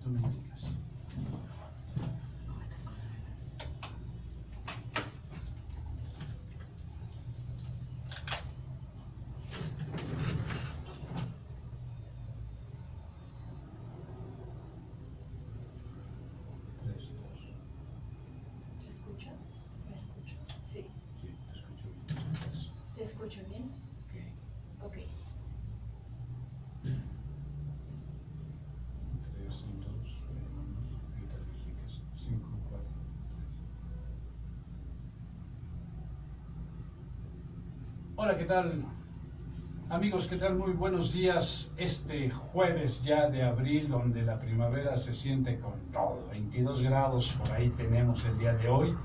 Tú me indicas. Como estas cosas. Tres, dos. ¿Te escucho? ¿Me escucho? Sí. Sí, te escucho bien. Tres. ¿Te escucho bien? Ok. Ok. 3, 2, 1, y te indicas. 5, 4. Hola, ¿qué tal? Amigos, ¿qué tal? Muy buenos días. Este jueves ya de abril, donde la primavera se siente con todo. 22 grados por ahí tenemos el día de hoy.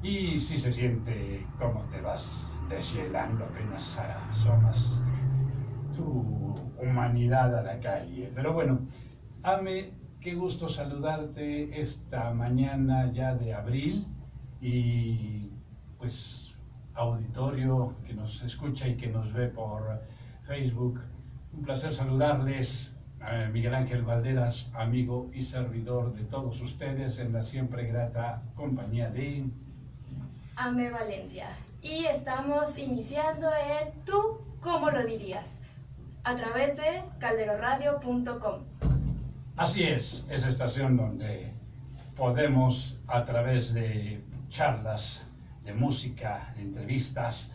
Y sí se siente como te vas deshielando apenas asomas tu humanidad a la calle. Pero bueno, Ame, qué gusto saludarte esta mañana ya de abril. Y pues auditorio que nos escucha y que nos ve por Facebook, un placer saludarles. Miguel Ángel Valderas, amigo y servidor de todos ustedes en la siempre grata compañía de Ame Valencia. Y estamos iniciando en ¿Tú cómo lo dirías? A través de calderoradio.com. Así es, esa estación donde podemos a través de charlas, de música, de entrevistas,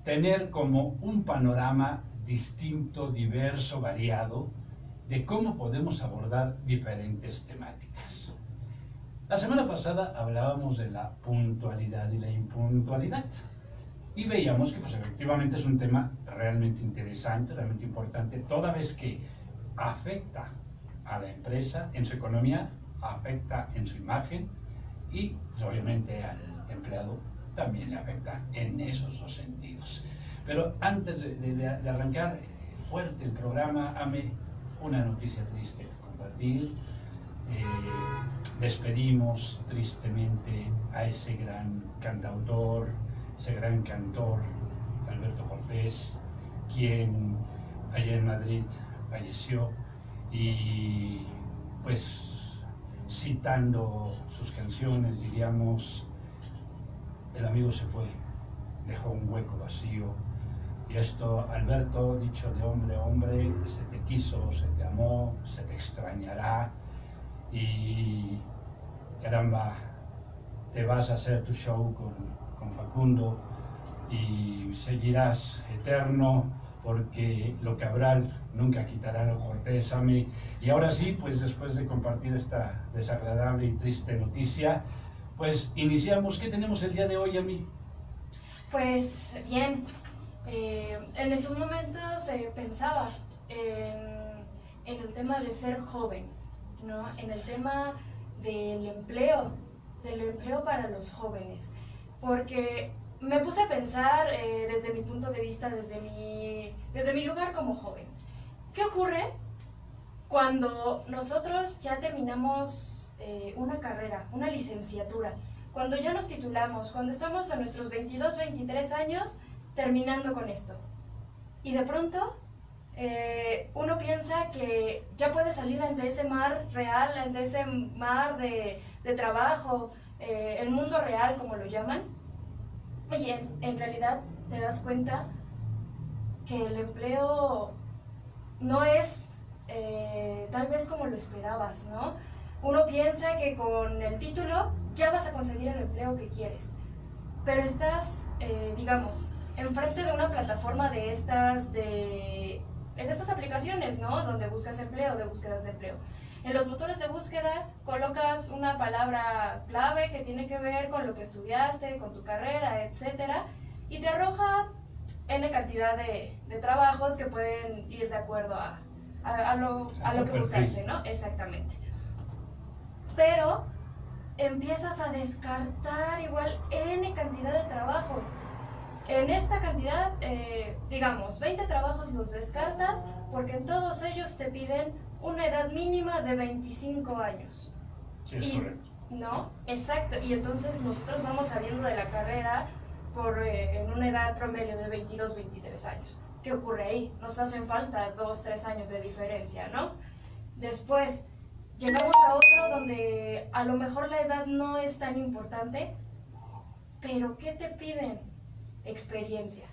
tener como un panorama distinto, diverso, variado, de cómo podemos abordar diferentes temáticas. La semana pasada hablábamos de la puntualidad y la impuntualidad y veíamos que pues, efectivamente es un tema realmente interesante, realmente importante, toda vez que afecta a la empresa en su economía, afecta en su imagen y pues, obviamente al empleado también le afecta en esos dos sentidos. Pero antes de arrancar fuerte el programa, Ame, una noticia triste que compartir. Despedimos tristemente a ese gran cantautor, ese gran cantor, Alberto Cortés, quien allá en Madrid falleció y pues citando sus canciones diríamos, el amigo se fue, dejó un hueco vacío. Y esto, Alberto, dicho de hombre a hombre, se te quiso, se te amó, se te extrañará y caramba, te vas a hacer tu show con Facundo y seguirás eterno porque lo Cabral nunca quitará lo Cortés, Ame. Y ahora sí, pues después de compartir esta desagradable y triste noticia, pues iniciamos. ¿Qué tenemos el día de hoy, Ami? Pues bien, en estos momentos pensaba en el tema de ser joven, ¿no? En el tema del empleo para los jóvenes, porque me puse a pensar desde mi punto de vista, desde mi lugar como joven. ¿Qué ocurre cuando nosotros ya terminamos una carrera, una licenciatura? Cuando ya nos titulamos, cuando estamos a nuestros 22, 23 años terminando con esto. Y de pronto uno piensa que ya puede salir ante ese mar real, ante ese mar de trabajo, el mundo real como lo llaman. Y en realidad te das cuenta que el empleo no es tal vez como lo esperabas, ¿no? Uno piensa que con el título ya vas a conseguir el empleo que quieres, pero estás, digamos, enfrente de una plataforma de estas aplicaciones, ¿no? Donde buscas empleo, de búsquedas de empleo. En los motores de búsqueda colocas una palabra clave que tiene que ver con lo que estudiaste, con tu carrera, etcétera, y te arroja N cantidad de trabajos que pueden ir de acuerdo a lo que buscaste, ¿no? Exactamente. Pero empiezas a descartar igual N cantidad de trabajos. En esta cantidad, digamos, 20 trabajos los descartas porque en todos ellos te piden una edad mínima de 25 años. Sí, es correcto. ¿No? Exacto. Y entonces nosotros vamos saliendo de la carrera en una edad promedio de 22, 23 años. ¿Qué ocurre ahí? Nos hacen falta 2, 3 años de diferencia, ¿no? Después, llegamos a otro donde a lo mejor la edad no es tan importante, pero ¿qué te piden? Experiencia.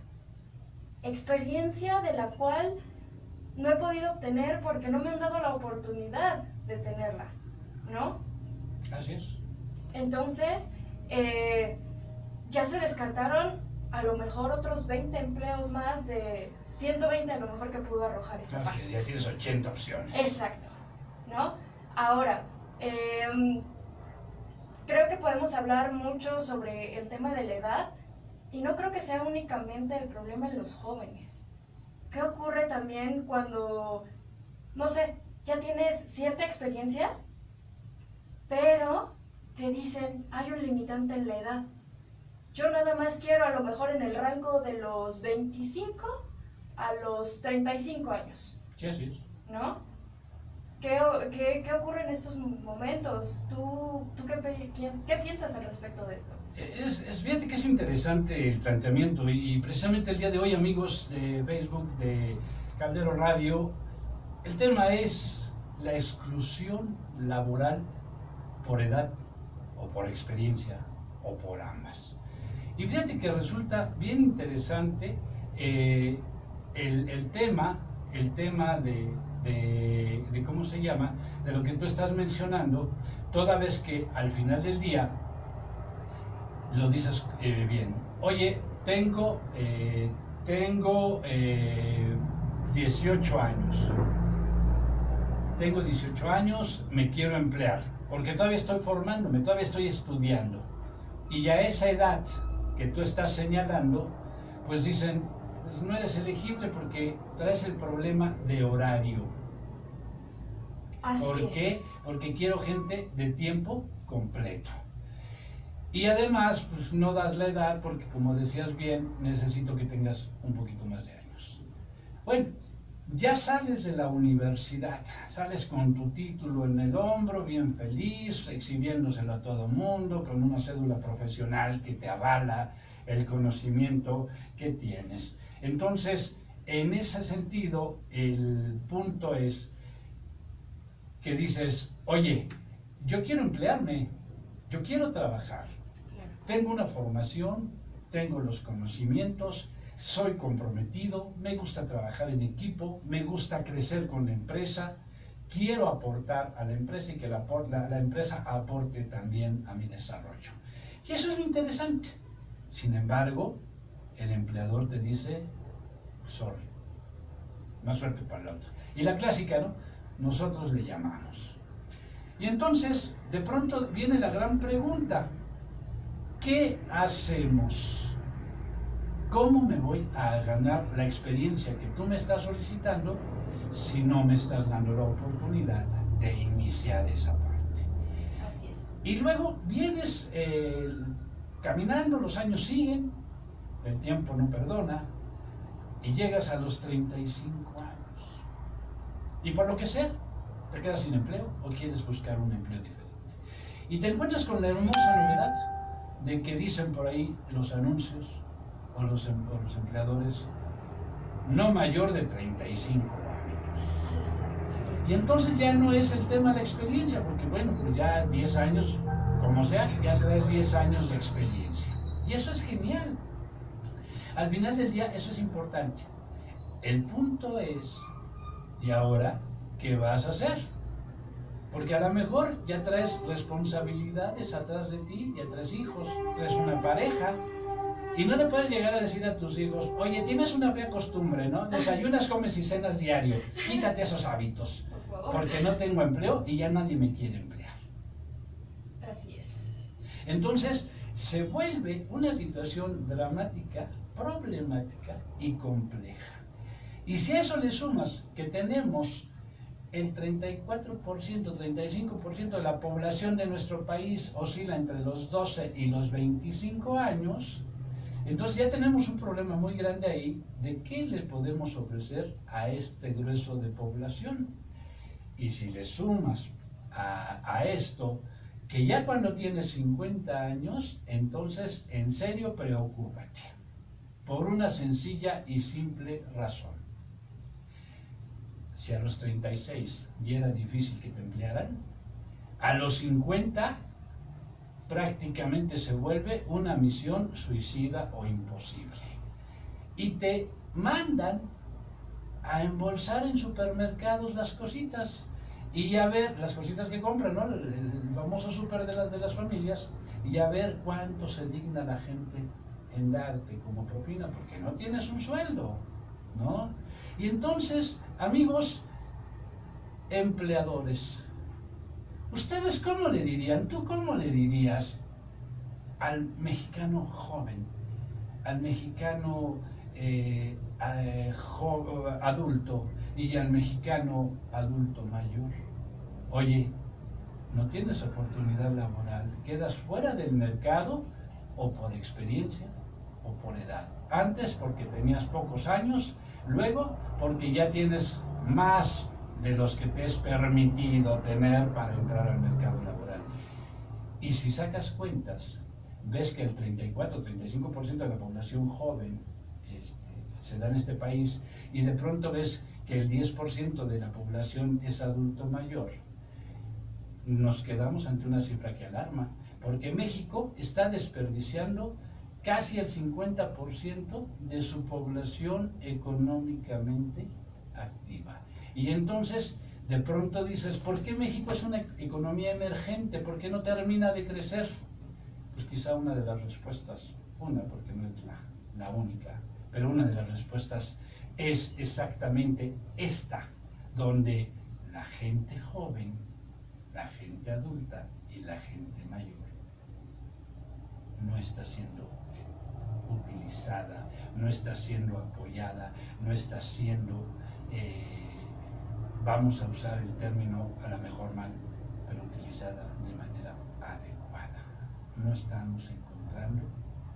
Experiencia de la cual no he podido obtener porque no me han dado la oportunidad de tenerla, ¿no? Así es. Entonces, ya se descartaron a lo mejor otros 20 empleos más de 120 a lo mejor que pudo arrojar esa Así página. es, ya tienes 80 opciones. Exacto, ¿no? Ahora, creo que podemos hablar mucho sobre el tema de la edad y no creo que sea únicamente el problema en los jóvenes. ¿Qué ocurre también cuando, no sé, ya tienes cierta experiencia, pero te dicen, hay un limitante en la edad? Yo nada más quiero a lo mejor en el rango de los 25 a los 35 años. Sí, así es. ¿No? ¿Qué ocurre en estos momentos? ¿Tú qué piensas al respecto de esto? Fíjate que es interesante el planteamiento y precisamente el día de hoy, amigos de Facebook, de Caldero Radio, el tema es la exclusión laboral por edad o por experiencia o por ambas. Y fíjate que resulta bien interesante el tema de ¿cómo se llama? De lo que tú estás mencionando, toda vez que al final del día lo dices bien. Oye, tengo 18 años. Tengo 18 años, me quiero emplear, porque todavía estoy formándome, todavía estoy estudiando. Y a esa edad que tú estás señalando, pues dicen, pues no eres elegible porque traes el problema de horario. Así ¿Por qué? es. Porque quiero gente de tiempo completo. Y además, pues no das la edad porque, como decías bien, necesito que tengas un poquito más de años. Bueno, ya sales de la universidad, sales con tu título en el hombro, bien feliz, exhibiéndoselo a todo mundo, con una cédula profesional que te avala el conocimiento que tienes. Entonces, en ese sentido, el punto es que dices, oye, yo quiero emplearme, yo quiero trabajar, tengo una formación, tengo los conocimientos, soy comprometido, me gusta trabajar en equipo, me gusta crecer con la empresa, quiero aportar a la empresa y que la empresa aporte también a mi desarrollo. Y eso es lo interesante. Sin embargo, el empleador te dice, sorry, más suerte para el otro. Y la clásica, ¿no? Nosotros le llamamos. Y entonces, de pronto viene la gran pregunta, ¿qué hacemos? ¿Cómo me voy a ganar la experiencia que tú me estás solicitando si no me estás dando la oportunidad de iniciar esa parte? Así es. Y luego vienes caminando, los años siguen, el tiempo no perdona, y llegas a los 35 años. Y por lo que sea, te quedas sin empleo o quieres buscar un empleo diferente. Y te encuentras con la hermosa novedad de que dicen por ahí los anuncios o los empleadores, no mayor de 35 años. Y entonces ya no es el tema de la experiencia, porque bueno, pues ya 10 años, como sea, ya traes 10 años de experiencia. Y eso es genial. Al final del día, eso es importante. El punto es, ¿y ahora qué vas a hacer? Porque a lo mejor ya traes responsabilidades atrás de ti, ya traes hijos, traes una pareja, y no le puedes llegar a decir a tus hijos, oye, tienes una fea costumbre, ¿no? Desayunas, comes y cenas diario, quítate esos hábitos, porque no tengo empleo y ya nadie me quiere emplear. Así es. Entonces, se vuelve una situación dramática, problemática y compleja. Y si a eso le sumas que tenemos el 34%, 35% de la población de nuestro país oscila entre los 12 y los 25 años, entonces ya tenemos un problema muy grande ahí de qué les podemos ofrecer a este grueso de población. Y si le sumas a esto que ya cuando tienes 50 años, entonces en serio preocúpate, por una sencilla y simple razón. si a los 36 ya era difícil que te emplearan, a los 50 prácticamente se vuelve una misión suicida o imposible. Y te mandan a embolsar en supermercados las cositas y a ver las cositas que compran, ¿no? El famoso súper de las familias, y a ver cuánto se digna la gente en darte como propina, porque no tienes un sueldo, ¿no? Y entonces, amigos empleadores, ¿ustedes cómo le dirían? ¿Tú cómo le dirías al mexicano joven, al mexicano adulto y al mexicano adulto mayor? Oye, no tienes oportunidad laboral, quedas fuera del mercado, o por experiencia o por edad. Antes porque tenías pocos años, luego porque ya tienes más de los que te es permitido tener para entrar al mercado laboral. Y si sacas cuentas, ves que el 34-35% de la población joven se da en este país, y de pronto ves que el 10% de la población es adulto mayor, nos quedamos ante una cifra que alarma, porque México está desperdiciando casi el 50% de su población económicamente activa. Y entonces, de pronto dices, ¿por qué México es una economía emergente? ¿Por qué no termina de crecer? Pues quizá una de las respuestas, porque no es la única, pero una de las respuestas es exactamente esta, donde la gente joven, la gente adulta y la gente mayor no está siendo utilizada, no está siendo apoyada, no está siendo, vamos a usar el término a la mejor mal, pero utilizada de manera adecuada. No estamos encontrando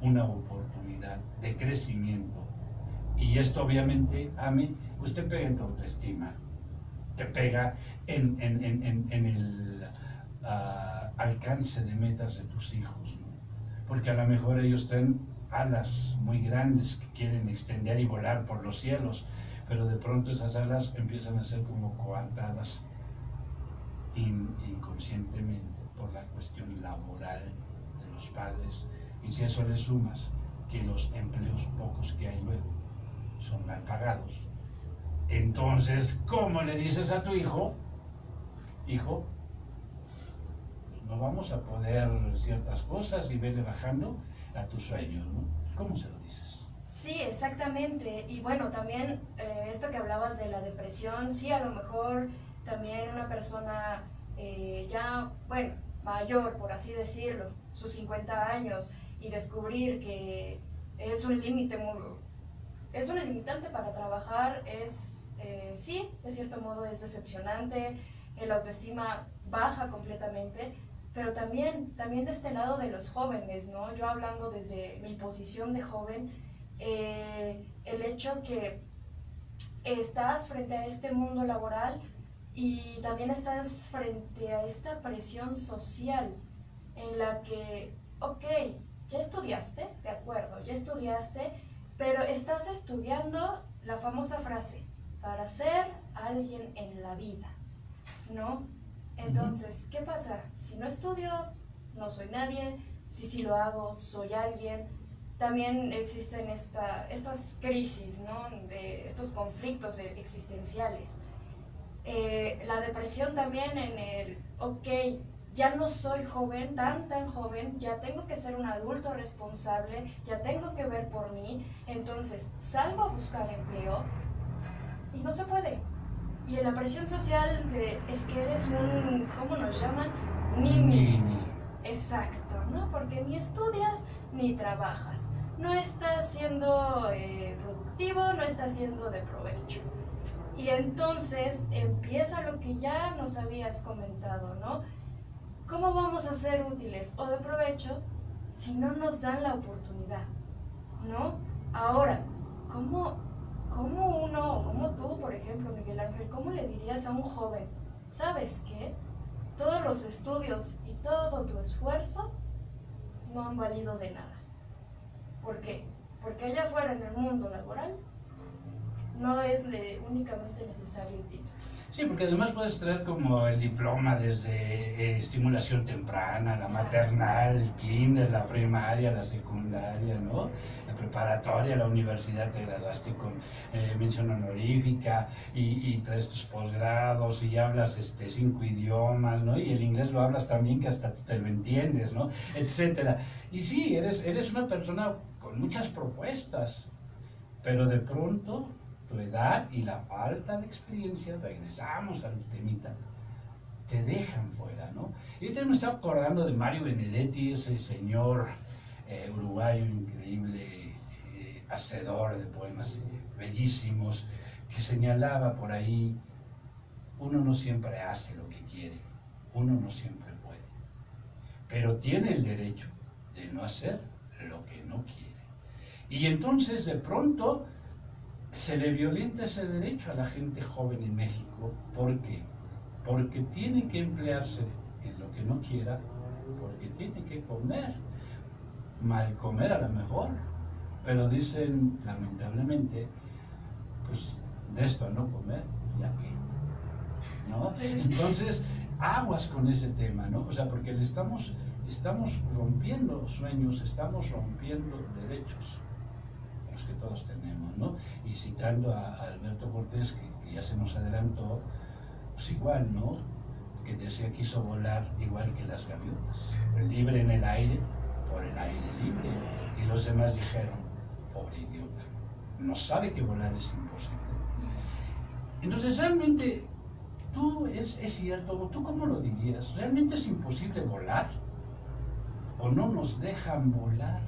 una oportunidad de crecimiento. Y esto obviamente, pues te pega en tu autoestima, te pega en el alcance de metas de tus hijos, ¿no? Porque a lo mejor ellos tienen alas muy grandes que quieren extender y volar por los cielos, pero de pronto esas alas empiezan a ser como coartadas inconscientemente por la cuestión laboral de los padres. Y si a eso le sumas que los empleos pocos que hay luego son mal pagados, entonces, ¿cómo le dices a tu hijo, no vamos a poder ciertas cosas y vele bajando a tus sueños, ¿no? ¿Cómo se lo dices? Sí, exactamente. Y bueno, también esto que hablabas de la depresión, sí, a lo mejor también una persona ya, bueno, mayor, por así decirlo, sus 50 años, y descubrir que es un límite es una limitante para trabajar, sí, de cierto modo es decepcionante, el autoestima baja completamente, pero también de este lado de los jóvenes, ¿no? Yo hablando desde mi posición de joven, el hecho que estás frente a este mundo laboral y también estás frente a esta presión social en la que, ok, ya estudiaste, de acuerdo, ya estudiaste, pero estás estudiando la famosa frase, para ser alguien en la vida, ¿no? Entonces, ¿qué pasa? Si no estudio, no soy nadie. Si lo hago, soy alguien. También existen estas crisis, ¿no? De estos conflictos existenciales. La depresión también ok, ya no soy joven, tan joven, ya tengo que ser un adulto responsable, ya tengo que ver por mí. Entonces, salgo a buscar empleo y no se puede. Y la presión social es que eres ¿cómo nos llaman? Nini. Exacto, ¿no? Porque ni estudias ni trabajas. No estás siendo productivo, no estás siendo de provecho. Y entonces empieza lo que ya nos habías comentado, ¿no? ¿Cómo vamos a ser útiles o de provecho si no nos dan la oportunidad, ¿no? Ahora, ¿cómo tú, por ejemplo, Miguel Ángel, cómo le dirías a un joven, ¿sabes qué? Todos los estudios y todo tu esfuerzo no han valido de nada. ¿Por qué? Porque allá afuera en el mundo laboral no es únicamente necesario el título. Sí, porque además puedes traer como el diploma desde estimulación temprana, la maternal, el kinder, la primaria, la secundaria, ¿no? La preparatoria, la universidad, te graduaste con mención honorífica y traes tus posgrados y hablas 5 idiomas, ¿no? Y el inglés lo hablas también que hasta tú te lo entiendes, ¿no? Etcétera. Y sí, eres una persona con muchas propuestas, pero de pronto tu edad y la falta de experiencia, regresamos al temita, te dejan fuera, ¿no? Yo también me estaba acordando de Mario Benedetti, ese señor uruguayo increíble, hacedor de poemas bellísimos, que señalaba por ahí, uno no siempre hace lo que quiere, uno no siempre puede, pero tiene el derecho de no hacer lo que no quiere. Y entonces de pronto se le violenta ese derecho a la gente joven en México. ¿Por qué? Porque tiene que emplearse en lo que no quiera, porque tiene que comer. Mal comer a lo mejor, pero dicen lamentablemente, pues de esto a no comer, ya que, ¿no? Entonces, aguas con ese tema, ¿no? O sea, porque estamos rompiendo sueños, estamos rompiendo derechos que todos tenemos, ¿no? Y citando a Alberto Cortés, que ya se nos adelantó, pues igual, ¿no? Que decía quiso volar igual que las gaviotas, libre en el aire, por el aire libre. Y los demás dijeron, pobre idiota, no sabe que volar es imposible. Entonces realmente, es cierto, ¿tú cómo lo dirías? ¿Realmente es imposible volar? ¿O no nos dejan volar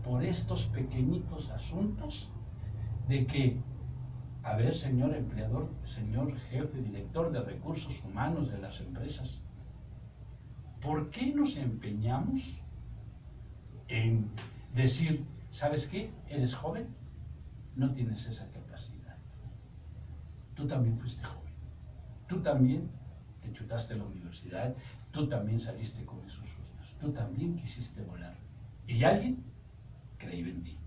por estos pequeñitos asuntos de que, a ver, señor empleador, señor jefe, director de recursos humanos de las empresas, ¿por qué nos empeñamos en decir, ¿sabes qué? Eres joven, no tienes esa capacidad? Tú también fuiste joven, tú también te chutaste la universidad, tú también saliste con esos sueños, tú también quisiste volar. ¿Y alguien? Creyó en ti.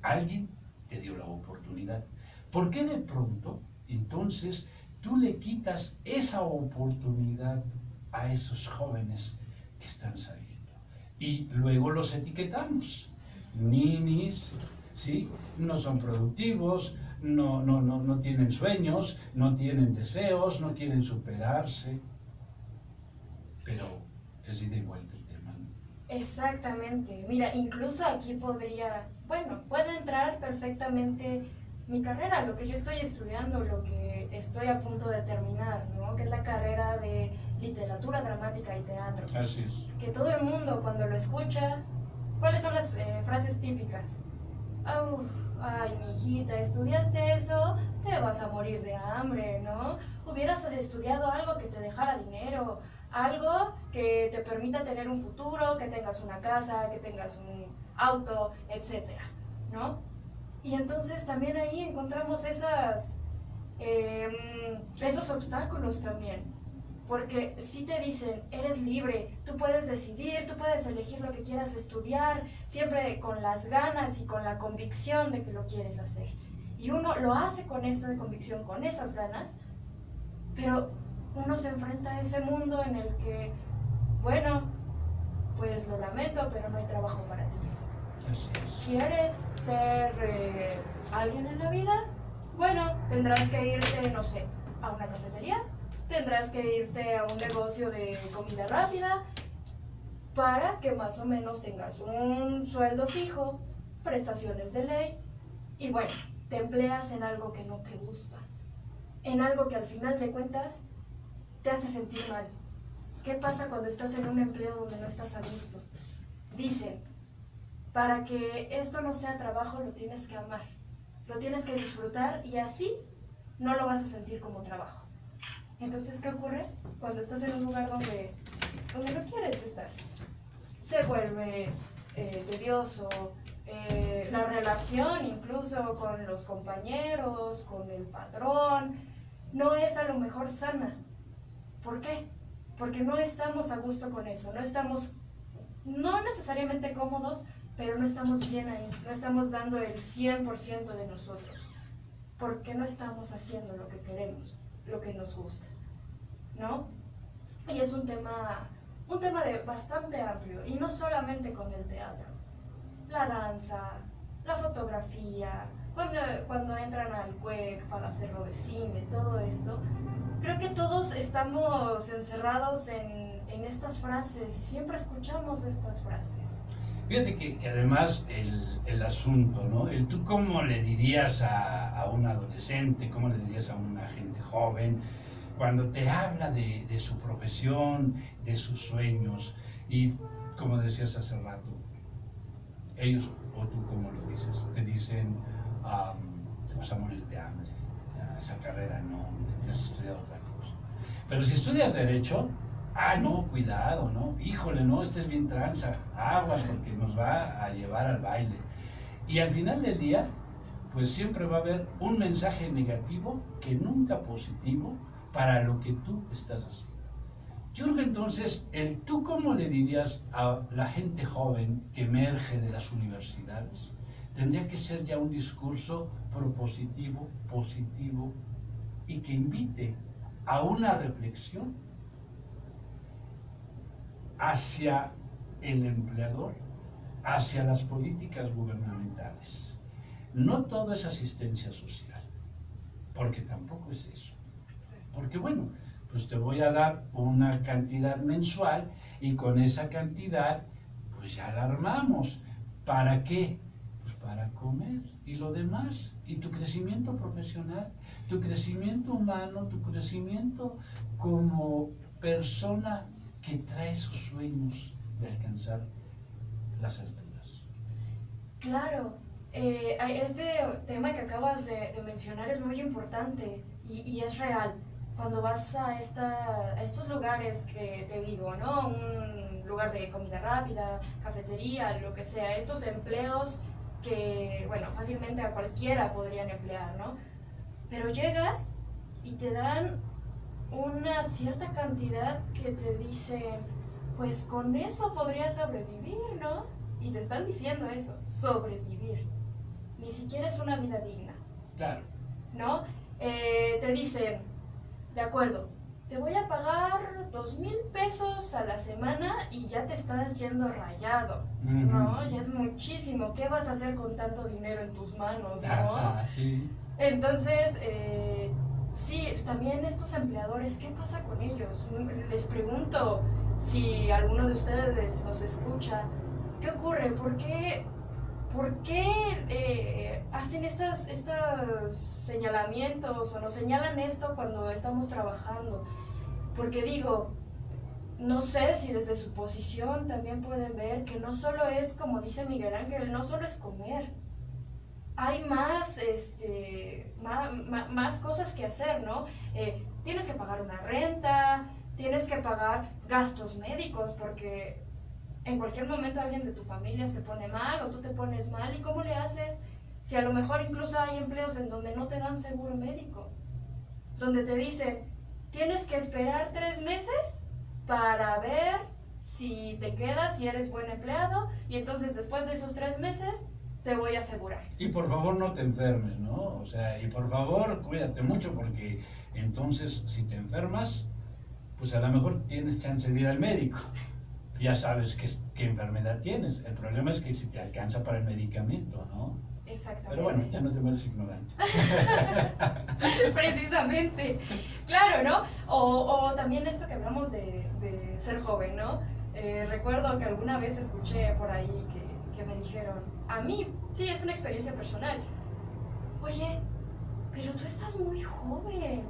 Alguien te dio la oportunidad. ¿Por qué de pronto, entonces, tú le quitas esa oportunidad a esos jóvenes que están saliendo? Y luego los etiquetamos. Ninis, ¿sí? No son productivos, no tienen sueños, no tienen deseos, no quieren superarse. Pero es ida y vuelta. Exactamente. Mira, incluso aquí puede entrar perfectamente mi carrera, lo que yo estoy estudiando, lo que estoy a punto de terminar, ¿no? Que es la carrera de literatura dramática y teatro. Así es. Que todo el mundo cuando lo escucha, ¿cuáles son las frases típicas? Ay, mi hijita, estudiaste eso, te vas a morir de hambre, ¿no? Hubieras estudiado algo que te dejara dinero, algo que te permita tener un futuro, que tengas una casa, que tengas un auto, etcétera, ¿no? Y entonces también ahí encontramos esos obstáculos también, porque si te dicen, eres libre, tú puedes decidir, tú puedes elegir lo que quieras estudiar, siempre con las ganas y con la convicción de que lo quieres hacer. Y uno lo hace con esa convicción, con esas ganas, pero uno se enfrenta a ese mundo en el que, bueno, pues lo lamento, pero no hay trabajo para ti. ¿Quieres ser alguien en la vida? Bueno, tendrás que irte, no sé, a una cafetería, tendrás que irte a un negocio de comida rápida para que más o menos tengas un sueldo fijo, prestaciones de ley, y bueno, te empleas en algo que no te gusta, en algo que al final de cuentas te hace sentir mal. ¿Qué pasa cuando estás en un empleo donde no estás a gusto? Dicen, para que esto no sea trabajo lo tienes que amar, lo tienes que disfrutar y así no lo vas a sentir como trabajo. Entonces, ¿qué ocurre? Cuando estás en un lugar donde no quieres estar, se vuelve tedioso, la relación incluso con los compañeros, con el patrón, no es a lo mejor sana. ¿Por qué? Porque no estamos a gusto con eso, no necesariamente cómodos, pero no estamos bien ahí, no estamos dando el 100% de nosotros. ¿por qué no estamos haciendo lo que queremos, lo que nos gusta? ¿No? Y es un tema bastante amplio, y no solamente con el teatro, la danza, la fotografía, cuando entran al CUEC para hacerlo de cine, todo esto. Creo que todos estamos encerrados en estas frases y siempre escuchamos estas frases. Fíjate que además el asunto, ¿no? ¿Tú cómo le dirías a un adolescente, cómo le dirías a una gente joven, cuando te habla de su profesión, de sus sueños? Y como decías hace rato, ellos, o tú como lo dices, te dicen, te vas a morir de hambre, esa carrera no, hubieras estudiado otra cosa. Pero si estudias Derecho, no, cuidado, ¿no? Híjole, no, este es bien tranza, aguas porque nos va a llevar al baile. Y al final del día, pues siempre va a haber un mensaje negativo que nunca positivo para lo que tú estás haciendo. Yo creo que entonces, ¿tú cómo le dirías a la gente joven que emerge de las universidades? Tendría que ser ya un discurso propositivo, positivo, y que invite a una reflexión hacia el empleador, hacia las políticas gubernamentales. No todo es asistencia social, porque tampoco es eso. Porque bueno, pues te voy a dar una cantidad mensual y con esa cantidad pues ya la armamos. ¿Para qué? Pues para comer y lo demás. Y tu crecimiento profesional, tu crecimiento humano, tu crecimiento como persona que trae sus sueños de alcanzar las alturas. Claro, este tema que acabas de mencionar es muy importante y es real. Cuando vas a estos lugares que te digo, ¿no? Un lugar de comida rápida, cafetería, lo que sea, estos empleos que, bueno, fácilmente a cualquiera podrían emplear, ¿no? Pero llegas y te dan una cierta cantidad que te dicen, pues con eso podrías sobrevivir, ¿no? Y te están diciendo eso, sobrevivir. Ni siquiera es una vida digna. Claro. ¿No? Te dicen, de acuerdo, te voy a pagar 2,000 pesos a la semana y ya te estás yendo rayado, ¿no? Ya es muchísimo. ¿Qué vas a hacer con tanto dinero en tus manos, no? Sí. Entonces, sí, también estos empleadores, ¿qué pasa con ellos? Les pregunto si alguno de ustedes los escucha, ¿qué ocurre? ¿Por qué hacen estos señalamientos o nos señalan esto cuando estamos trabajando? Porque digo, no sé si desde su posición también pueden ver que no solo es, como dice Miguel Ángel, no solo es comer. Hay más cosas que hacer, ¿no? Tienes que pagar una renta, tienes que pagar gastos médicos, porque en cualquier momento alguien de tu familia se pone mal o tú te pones mal, ¿y cómo le haces? Si a lo mejor incluso hay empleos en donde no te dan seguro médico, donde te dicen, tienes que esperar 3 meses para ver si te quedas, si eres buen empleado, y entonces después de esos 3 meses te voy a asegurar. Y por favor no te enfermes, ¿no? O sea, y por favor cuídate mucho, porque entonces si te enfermas, pues a lo mejor tienes chance de ir al médico. Ya sabes qué enfermedad tienes. El problema es que si te alcanza para el medicamento, ¿no? Exactamente. Pero bueno, ya no te vuelves ignorante. Precisamente. Claro, ¿no? O también esto que hablamos de ser joven, ¿no? Recuerdo que alguna vez escuché por ahí que me dijeron, a mí, sí, es una experiencia personal, oye, pero tú estás muy joven,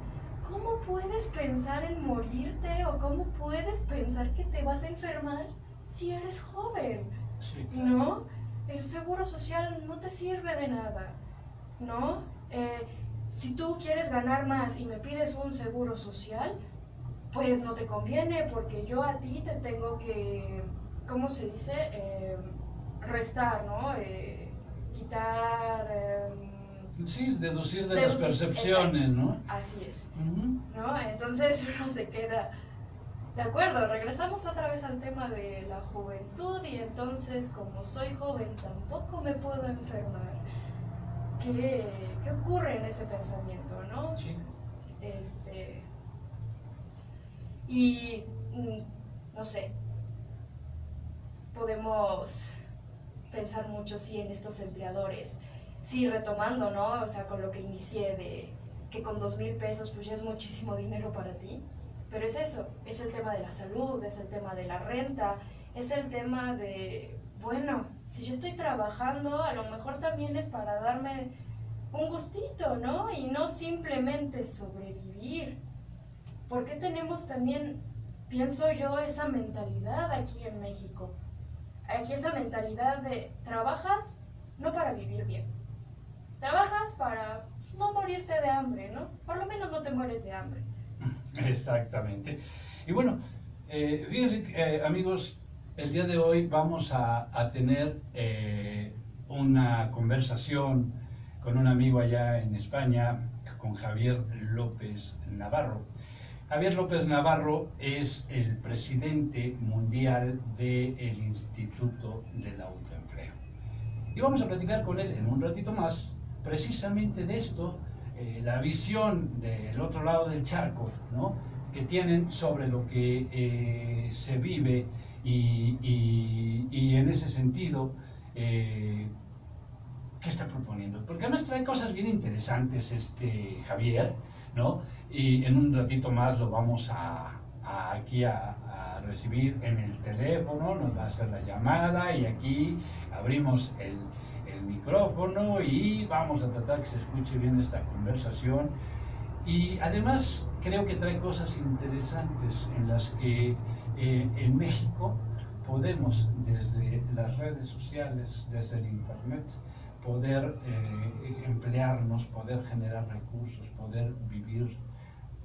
¿cómo puedes pensar en morirte o cómo puedes pensar que te vas a enfermar si eres joven? Sí, claro. ¿No? El seguro social no te sirve de nada, ¿no? Si tú quieres ganar más y me pides un seguro social, pues no te conviene, porque yo a ti te tengo que, ¿cómo se dice? Restar, ¿no? Quitar... sí, deducir de las percepciones, exacto, ¿no? Así es, ¿no? Entonces uno se queda, de acuerdo, regresamos otra vez al tema de la juventud, y entonces como soy joven tampoco me puedo enfermar. qué ocurre en ese pensamiento, ¿no? Sí. Y no sé, podemos pensar mucho sí en estos empleadores, sí, retomando, ¿no? O sea, con lo que inicié de que con 2,000 pesos pues ya es muchísimo dinero para ti, pero es eso, es el tema de la salud, es el tema de la renta, es el tema de, bueno, si yo estoy trabajando, a lo mejor también es para darme un gustito, ¿no? Y no simplemente sobrevivir. ¿Por qué tenemos también, pienso yo, esa mentalidad aquí en México? Aquí esa mentalidad de trabajas no para vivir bien, trabajas para no morirte de hambre, ¿no? Por lo menos no te mueres de hambre. Exactamente. Y bueno, fíjense, amigos, el día de hoy vamos a tener una conversación con un amigo allá en España, con Javier López Navarro. Javier López Navarro es el presidente mundial del Instituto del Autoempleo. Y vamos a platicar con él en un ratito más, precisamente de esto, la visión del otro lado del charco, ¿no?, que tienen sobre lo que se vive y en ese sentido, ¿qué está proponiendo? Porque además trae cosas bien interesantes Javier, ¿no? Y en un ratito más lo vamos aquí a recibir en el teléfono, nos va a hacer la llamada y aquí abrimos el micrófono y vamos a tratar que se escuche bien esta conversación. Y además creo que trae cosas interesantes en las que en México podemos, desde las redes sociales, desde el internet, poder emplearnos, poder generar recursos, poder vivir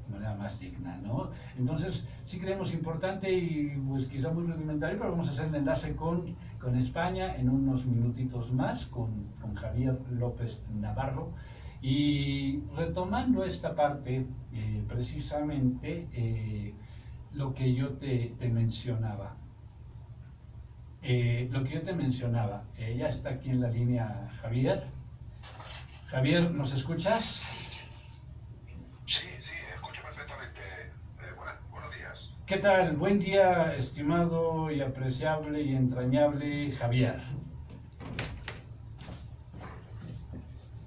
de manera más digna, ¿no? Entonces, sí creemos importante y pues quizá muy rudimentario, pero vamos a hacer el enlace con España en unos minutitos más, con Javier López Navarro. Y retomando esta parte, precisamente lo que yo te mencionaba. Ya está aquí en la línea Javier. Javier, ¿nos escuchas? Sí, escucho perfectamente. Buenos días. ¿Qué tal? Buen día, estimado y apreciable y entrañable Javier.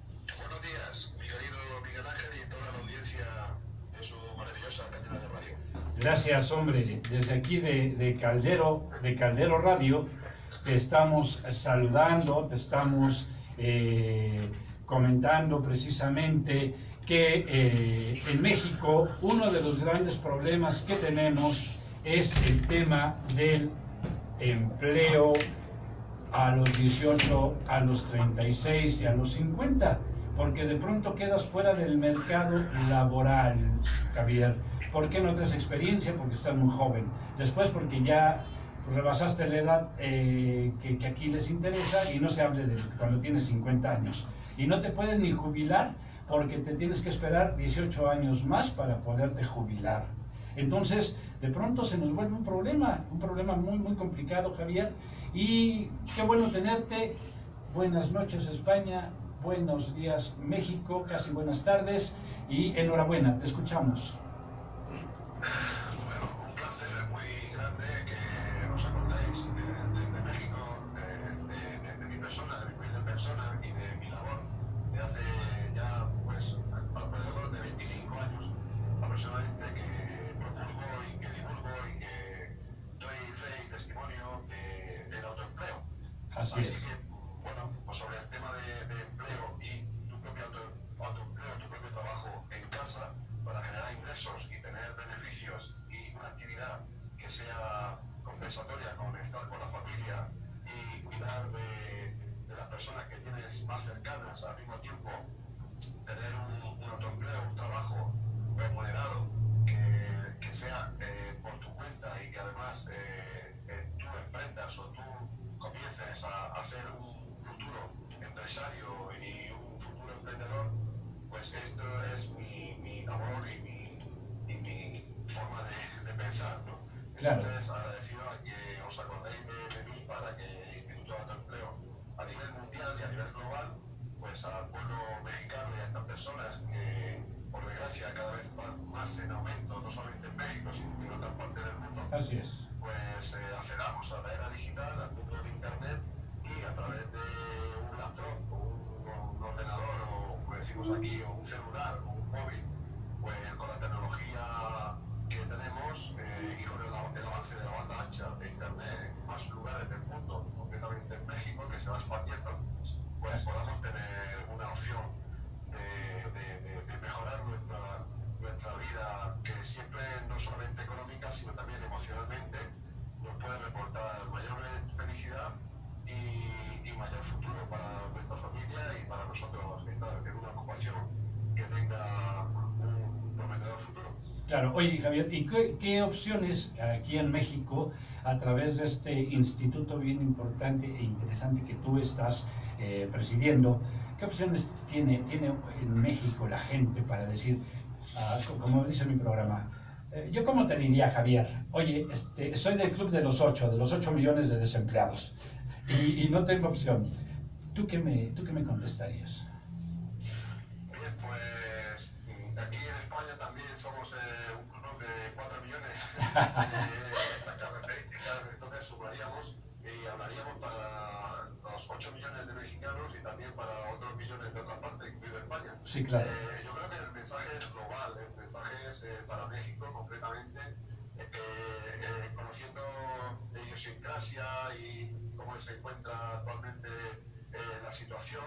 Buenos días, mi querido Miguel Ángel y toda la audiencia de su maravillosa cadena de radio. Gracias, hombre. Desde aquí de Caldero Radio, te estamos saludando, te estamos comentando precisamente que en México uno de los grandes problemas que tenemos es el tema del empleo a los 18, a los 36 y a los 50, porque de pronto quedas fuera del mercado laboral, Javier. ¿Por qué no tienes experiencia? Porque estás muy joven. Después porque ya rebasaste la edad que aquí les interesa y no se hable de cuando tienes 50 años. Y no te puedes ni jubilar porque te tienes que esperar 18 años más para poderte jubilar. Entonces, de pronto se nos vuelve un problema muy, muy complicado, Javier. Y qué bueno tenerte. Buenas noches, España. Buenos días, México. Casi buenas tardes. Y enhorabuena, te escuchamos. Bueno, un placer muy grande que os acordéis de México, de mi persona, de mi humilde persona y de mi labor de hace ya pues alrededor de 25 años aproximadamente que promulgo y que divulgo y que doy fe y testimonio del autoempleo. Así es. Que, bueno, pues sobre el tema de empleo y tu propio autoempleo, tu propio trabajo en casa para generar ingresos y tener beneficios y una actividad que sea compensatoria con estar con la familia y cuidar de las personas que tienes más cercanas, al mismo tiempo tener un autoempleo, un trabajo remunerado que sea por tu cuenta y que además tú emprendas o tú comiences a ser un futuro empresario y un futuro emprendedor, pues esto es mi labor y mi forma de pensar, ¿no? Claro. Entonces, agradecido a que os acordéis de mí para que el Instituto de Autoempleo a nivel mundial y a nivel global pues pues al pueblo mexicano y a estas personas que, por desgracia, cada vez van más en aumento, no solamente en México, sino en otras partes del mundo. Así es. Pues accedamos a la era digital, al mundo de Internet, y a través de un laptop o un ordenador, o como decimos aquí, o un celular o un móvil, pues con la tecnología que tenemos y con el avance de la banda ancha de Internet en más lugares del mundo, concretamente en México, que se va expandiendo, pues podamos tener una opción de mejorar nuestra vida, que siempre no solamente económica, sino también emocionalmente, nos puede reportar mayor felicidad y mayor futuro para nuestra familia y para nosotros estar en una ocupación que tenga un prometedor futuro. Claro, oye Javier, ¿y qué opciones aquí en México, a través de este instituto bien importante e interesante que tú estás presidiendo, qué opciones tiene en México la gente para decir, como dice mi programa, yo como te diría, Javier, oye, soy del club de los 8 millones de desempleados y no tengo opción? ¿Tú qué me contestarías? Bien, pues aquí en España también somos un club de 4 millones de estas características, entonces sumaríamos y hablaríamos para los 8 millones de mexicanos y también para otros millones de otras partes, incluido España. Sí, claro. Yo creo que el mensaje es global, el mensaje es para México concretamente, conociendo la idiosincrasia y cómo se encuentra actualmente la situación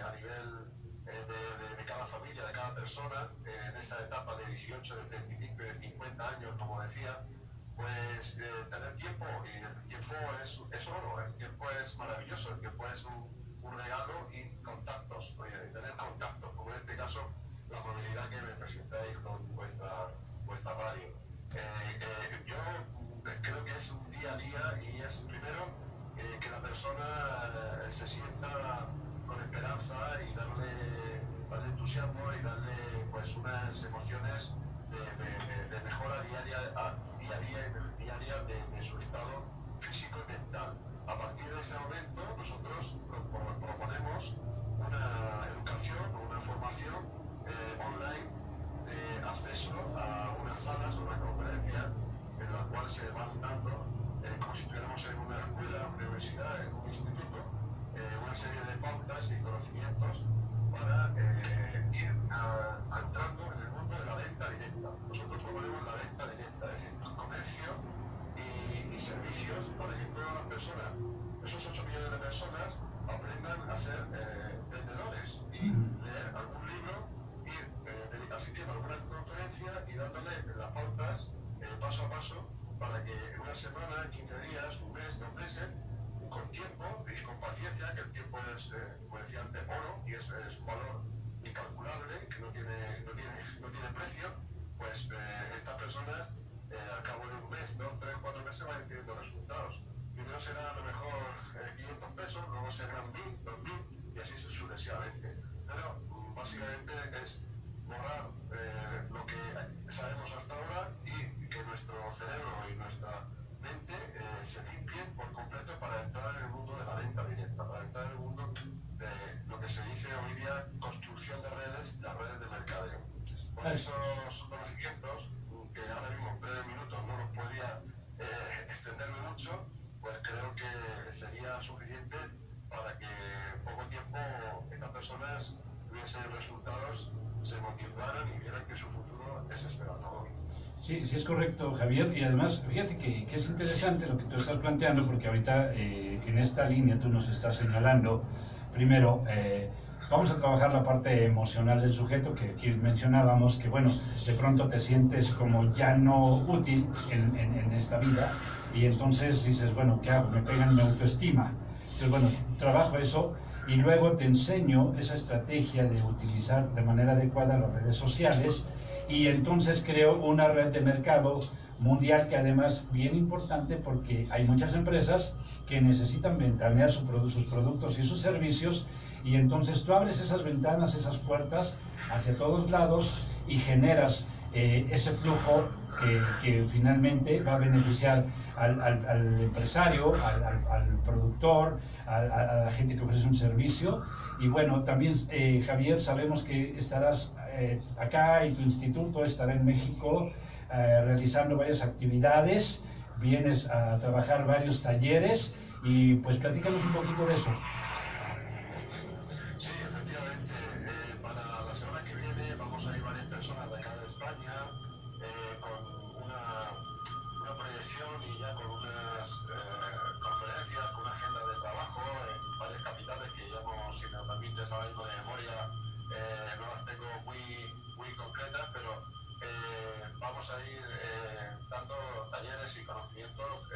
a nivel de cada familia, de cada persona, en esa etapa de 18, de 35 y de 50 años, como decía, pues tener tiempo, y el tiempo es oro, el tiempo es maravilloso, el tiempo es un regalo, y contactos, y tener contactos, como en este caso la movilidad que me presentáis con vuestra radio. Yo creo que es un día a día, y es primero que la persona se sienta con esperanza y darle entusiasmo y darle pues unas emociones de mejora diaria de su estado físico y mental. A partir de ese momento nosotros proponemos una educación o una formación online de acceso a unas salas o unas conferencias en las cuales se van dando, como si estuviéramos en una escuela, una universidad, en un instituto, una serie de pautas y conocimientos para ir entrando en el mundo de la venta directa. Nosotros proponemos la venta directa, es decir, comercio y servicios, para que todas las personas, esos 8 millones de personas, aprendan a ser vendedores y leer algún libro, ir asistiendo a alguna conferencia y dándole las pautas paso a paso, para que en una semana, 15 días, un mes, 2 meses, con tiempo y con paciencia, que el tiempo es, como decía antes, oro, y es un valor incalculable, que no tiene precio, pues estas personas al cabo de un mes, 2, 3, 4 meses van teniendo resultados. Primero será a lo mejor 500 pesos, luego serán 1000, 2000 y así sucesivamente. Pero básicamente es borrar lo que sabemos hasta ahora y que nuestro cerebro y nuestra mente se limpien por completo para entrar en el mundo de la venta directa, para entrar en el mundo de lo que se dice hoy día construcción de redes, las redes de mercadeo. Con esos conocimientos, que ahora mismo en breves minutos no los podría extenderme mucho, pues creo que sería suficiente para que en poco tiempo estas personas tuviesen resultados, se motivaran y vieran que su futuro es esperanzador. Sí, sí es correcto, Javier, y además, fíjate que es interesante lo que tú estás planteando, porque ahorita en esta línea tú nos estás señalando, primero, vamos a trabajar la parte emocional del sujeto, que aquí mencionábamos, que bueno, de pronto te sientes como ya no útil en esta vida, y entonces dices, bueno, ¿qué hago? Me pegan mi autoestima. Entonces, bueno, trabajo eso, y luego te enseño esa estrategia de utilizar de manera adecuada las redes sociales, y entonces creo una red de mercado mundial, que además bien importante, porque hay muchas empresas que necesitan ventanear sus productos y sus servicios, y entonces tú abres esas ventanas, esas puertas hacia todos lados y generas ese flujo que finalmente va a beneficiar al empresario, al productor, a la gente que ofrece un servicio. Y bueno, también Javier, sabemos que estarás acá y tu instituto estará en México realizando varias actividades, vienes a trabajar varios talleres y pues platícanos un poquito de eso. Sí, efectivamente, para la semana que viene vamos a ir varias personas de acá de España con una proyección y ya con unas conferencias, con una agenda de trabajo en varias capitales que ya no, si me lo permites ahora mismo de memoria, no las tengo muy concretas, pero vamos a ir dando talleres y conocimientos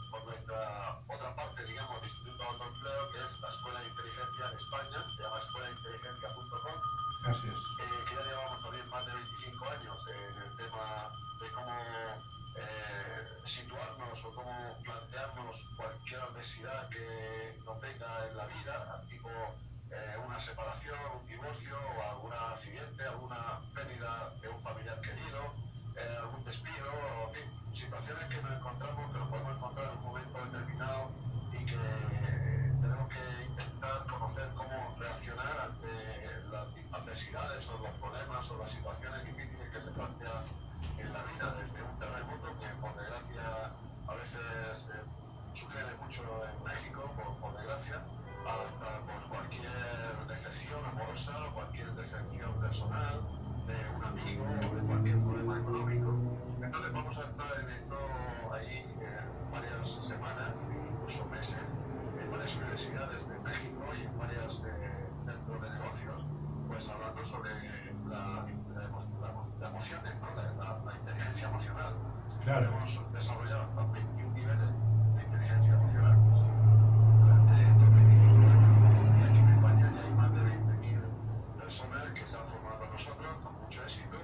por nuestra otra parte, digamos, del Instituto de Autoempleo, que es la Escuela de Inteligencia en España, se llama escueladeinteligencia.com. Así es. Que ya llevamos también más de 25 años en el tema de cómo situarnos o cómo plantearnos cualquier adversidad que nos venga en la vida, tipo una separación, un divorcio, o algún accidente, alguna pérdida de un familiar querido, algún despido, en fin, situaciones que nos encontramos, que nos podemos encontrar en un momento determinado y que tenemos que intentar conocer cómo reaccionar ante las adversidades o los problemas o las situaciones difíciles que se plantean en la vida, desde un terremoto que por desgracia a veces sucede mucho en México, por desgracia, hasta por cualquier decepción amorosa, cualquier decepción personal, de un amigo o de cualquier problema económico. Entonces vamos a estar en esto ahí varias semanas, incluso meses, en varias universidades de México y en varios centros de negocios, pues hablando sobre las emociones, ¿no? la inteligencia emocional. Claro. Hemos desarrollado hasta 21 niveles de inteligencia emocional. Durante estos 25 años, y aquí en España ya hay más de 20.000 personas que se han formado con nosotros, con mucho éxito,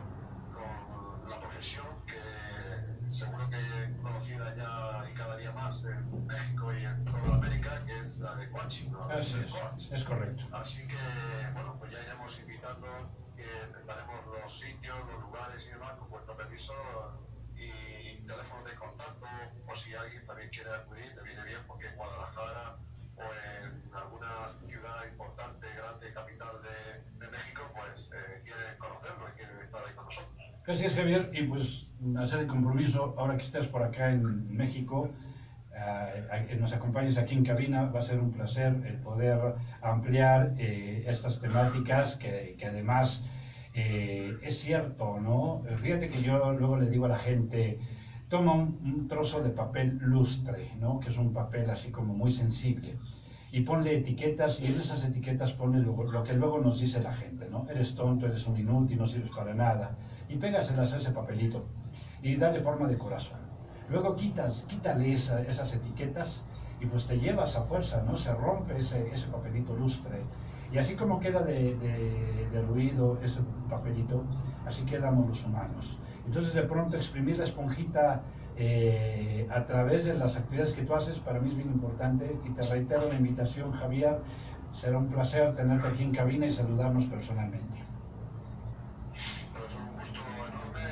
con la profesión que seguro que conocida ya y cada día más en México y en toda América, que es la de coaching, ¿no? Así es correcto. Así que, bueno, pues ya iremos invitando, daremos los sitios, los lugares y demás, con vuestro permiso y teléfono de contacto, por si alguien también quiere acudir, le viene bien, porque en Guadalajara o en alguna ciudad importante, grande, capital de México, pues quieren conocerlo y quieren estar ahí con nosotros. Así es, Javier, y pues hacer el compromiso, ahora que estés por acá en México, nos acompañes aquí en cabina, va a ser un placer el poder ampliar estas temáticas que además es cierto, ¿no? Fíjate que yo luego le digo a la gente, toma un trozo de papel lustre, ¿no? Que es un papel así como muy sensible, y ponle etiquetas, y en esas etiquetas ponle lo que luego nos dice la gente, ¿no? Eres tonto, eres un inútil, no sirves para nada, y pégaselas a ese papelito y dale forma de corazón. Luego quítale esas etiquetas y pues te llevas a fuerza, ¿no? Se rompe ese papelito lustre. Y así como queda de ruido ese papelito, así quedamos los humanos. Entonces de pronto exprimir la esponjita a través de las actividades que tú haces, para mí es bien importante. Y te reitero la invitación, Javier, será un placer tenerte aquí en cabina y saludarnos personalmente. Pues un gusto enorme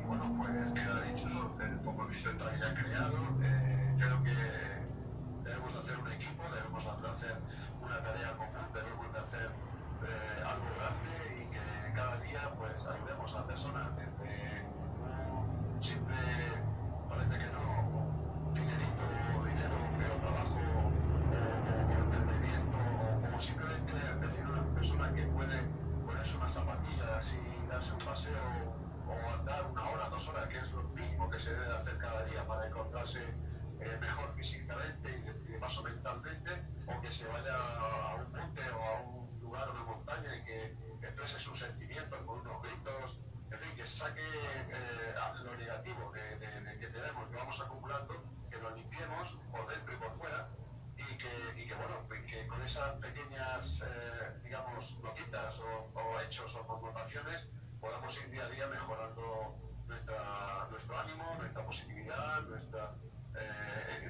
y bueno, pues queda dicho, el compromiso está ya creado. Creo que debemos de hacer un equipo, debemos de hacer una tarea común, debemos de hacer algo grande y que cada día pues ayudemos a personas desde un simple, parece que no, dinero, empleo, trabajo o entretenimiento o simplemente decir a una persona que puede ponerse unas zapatillas y darse un paseo o andar 1 hora, 2 horas, que es lo mínimo que se debe hacer cada día para encontrarse mejor físicamente y de paso mentalmente, o que se vaya a un monte o a un lugar, a una montaña y que exprese sus sentimientos con unos gritos, en fin, que saque lo negativo que tenemos, que vamos acumulando, que lo limpiemos por dentro y por fuera y que bueno, que con esas pequeñas, digamos, notitas o hechos o connotaciones podamos ir día a día mejorando nuestro ánimo, nuestra positividad, nuestra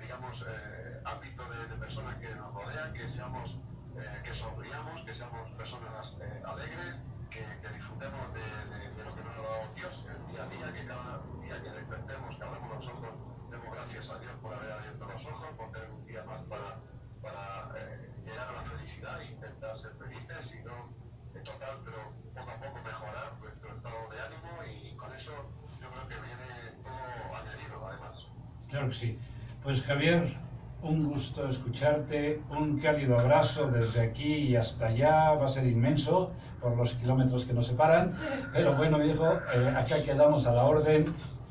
digamos, ámbito de personas que nos rodean, que sonriamos, que seamos personas alegres que disfrutemos de lo que nos ha dado Dios, el día a día, que cada día que despertemos, cada uno de nosotros demos gracias a Dios por haber abierto los ojos, por tener un día más para llegar a la felicidad e intentar ser felices y no en total, pero poco a poco mejorar nuestro estado de ánimo, y con eso yo creo que viene todo añadido además. Claro que sí. Pues Javier, un gusto escucharte, un cálido abrazo desde aquí y hasta allá, va a ser inmenso por los kilómetros que nos separan, pero bueno, hijo, acá quedamos a la orden.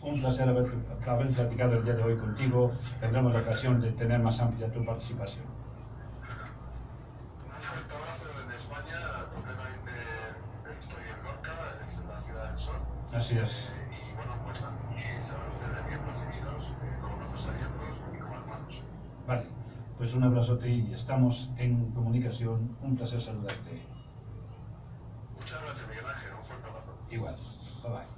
Un placer haber platicado el día de hoy contigo. Tendremos la ocasión de tener más amplia tu participación. Un fuerte abrazo desde España, completamente estoy en Lorca, es la ciudad del sol. Así es. Y bueno, pues aquí serán ustedes bien recibidos, con los brazos abiertos y como hermanos. Vale, pues un abrazote y estamos en comunicación. Un placer saludarte. Muchas gracias, Miguel Ángel, un fuerte abrazo. Igual, bye bye.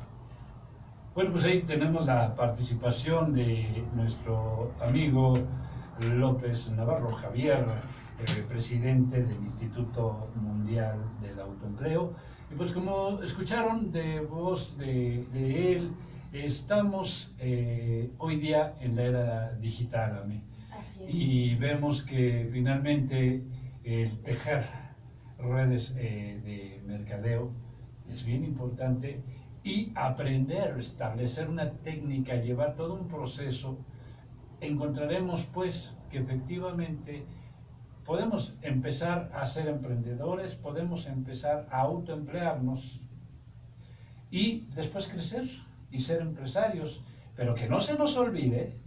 Bueno, pues ahí tenemos la participación de nuestro amigo López Navarro, Javier, presidente del Instituto Mundial del Autoempleo. Y pues como escucharon de voz de él, estamos hoy día en la era digital, Ami. Así es. Y vemos que finalmente el tejer redes de mercadeo es bien importante, y aprender, establecer una técnica, llevar todo un proceso. Encontraremos pues que efectivamente podemos empezar a ser emprendedores, podemos empezar a autoemplearnos y después crecer y ser empresarios, pero que no se nos olvide,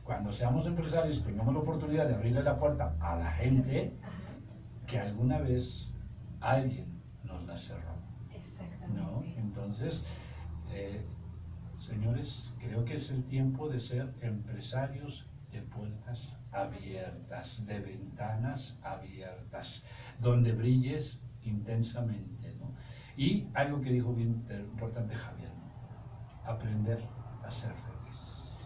cuando seamos empresarios y tengamos la oportunidad de abrirle la puerta a la gente, que alguna vez alguien nos la cerró. Exactamente. ¿No? Entonces, señores, creo que es el tiempo de ser empresarios de puertas abiertas, de ventanas abiertas, donde brilles intensamente, ¿no? Y algo que dijo bien importante Javier, ¿no? Aprender a ser feliz.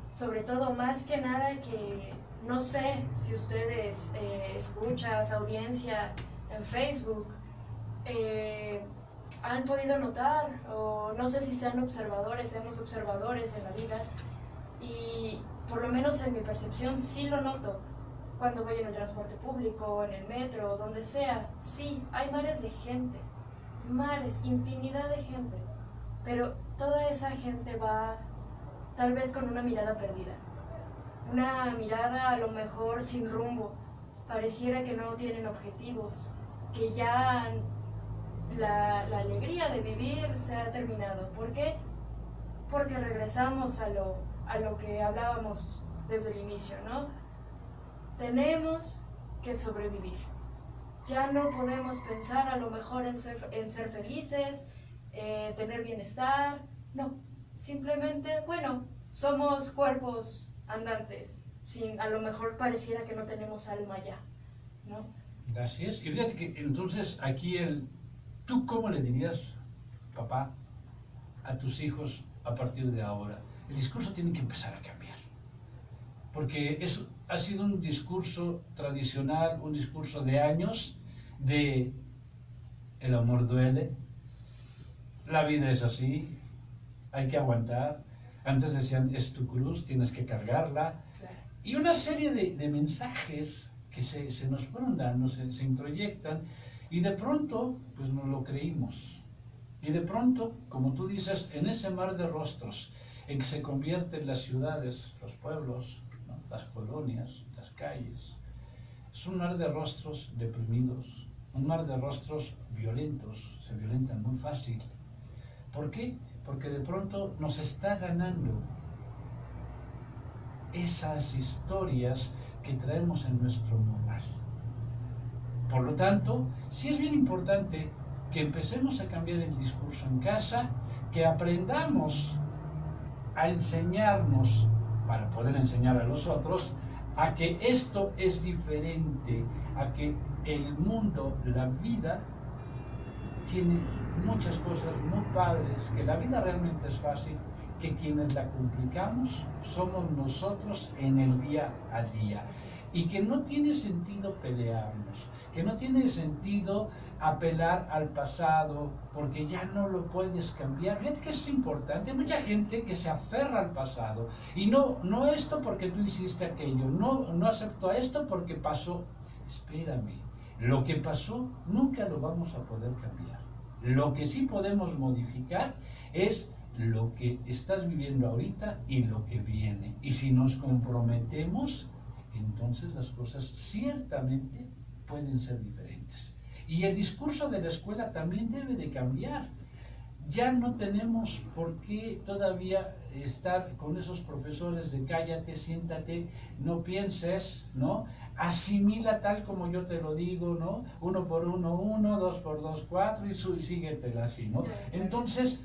Sobre todo, más que nada que, no sé si ustedes, escuchas, audiencia en Facebook, han podido notar, o no sé si sean observadores, seamos observadores en la vida, y por lo menos en mi percepción sí lo noto cuando voy en el transporte público, en el metro, donde sea. Sí, hay mares de gente, mares, infinidad de gente, pero toda esa gente va tal vez con una mirada perdida, una mirada a lo mejor sin rumbo, pareciera que no tienen objetivos, que ya la alegría de vivir se ha terminado. ¿Por qué? Porque regresamos a lo que hablábamos desde el inicio, ¿no? Tenemos que sobrevivir. Ya no podemos pensar a lo mejor en ser felices, tener bienestar. No, simplemente, bueno, somos cuerpos andantes. A lo mejor pareciera que no tenemos alma ya, ¿no? Así es. Y fíjate que entonces aquí ¿tú cómo le dirías, papá, a tus hijos a partir de ahora? El discurso tiene que empezar a cambiar. Porque ha sido un discurso tradicional, un discurso de años de el amor duele, la vida es así, hay que aguantar. Antes decían, es tu cruz, tienes que cargarla. Claro. Y una serie de mensajes que se nos fueron dando, se introyectan, y de pronto, pues nos lo creímos. Y de pronto, como tú dices, en ese mar de rostros, en que se convierten las ciudades, los pueblos, ¿no? Las colonias, las calles, es un mar de rostros deprimidos, un mar de rostros violentos, se violentan muy fácil. ¿Por qué? Porque de pronto nos está ganando esas historias que traemos en nuestro moral. Por lo tanto, sí es bien importante que empecemos a cambiar el discurso en casa, que aprendamos a enseñarnos, para poder enseñar a los otros, a que esto es diferente, a que el mundo, la vida, tiene muchas cosas muy padres, que la vida realmente es fácil, que quienes la complicamos somos nosotros en el día a día. Y que no tiene sentido pelearnos, que no tiene sentido apelar al pasado, porque ya no lo puedes cambiar. Fíjate que eso es importante. Hay mucha gente que se aferra al pasado. Y no esto porque tú hiciste aquello, no acepto esto porque pasó. Espérame, lo que pasó nunca lo vamos a poder cambiar. Lo que sí podemos modificar es lo que estás viviendo ahorita y lo que viene. Y si nos comprometemos, entonces las cosas ciertamente pueden ser diferentes. Y el discurso de la escuela también debe de cambiar. Ya no tenemos por qué todavía estar con esos profesores de cállate, siéntate, no pienses, ¿no? Asimila tal como yo te lo digo, ¿no? 1 por 1, 1, 2 por 2, 4 y síguetela así, ¿no? Entonces,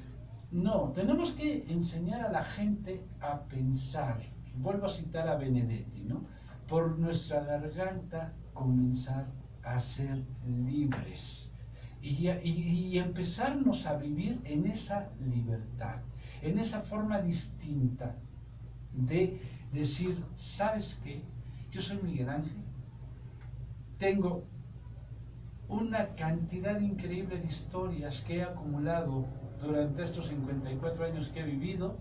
no, tenemos que enseñar a la gente a pensar. Vuelvo a citar a Benedetti, ¿no? Por nuestra garganta comenzar a ser libres y empezarnos a vivir en esa libertad, en esa forma distinta de decir, ¿sabes qué? Yo soy Miguel Ángel, tengo una cantidad increíble de historias que he acumulado durante estos 54 años que he vivido,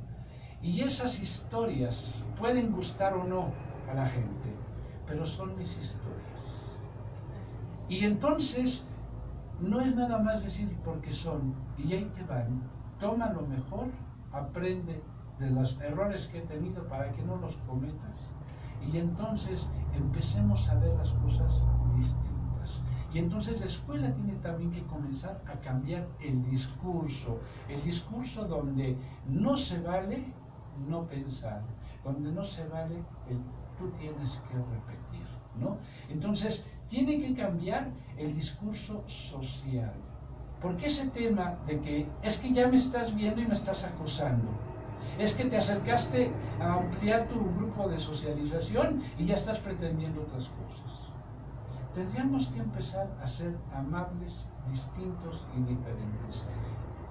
y esas historias pueden gustar o no a la gente, pero son mis historias. Y entonces no es nada más decir porque son, y ahí te van, toma lo mejor, aprende de los errores que he tenido para que no los cometas, y entonces empecemos a ver las cosas distintas. Y entonces la escuela tiene también que comenzar a cambiar el discurso donde no se vale no pensar, donde no se vale el tú tienes que repetir, ¿no? Entonces tiene que cambiar el discurso social, porque ese tema de que es que ya me estás viendo y me estás acosando, es que te acercaste a ampliar tu grupo de socialización y ya estás pretendiendo otras cosas. Tendríamos que empezar a ser amables, distintos y diferentes.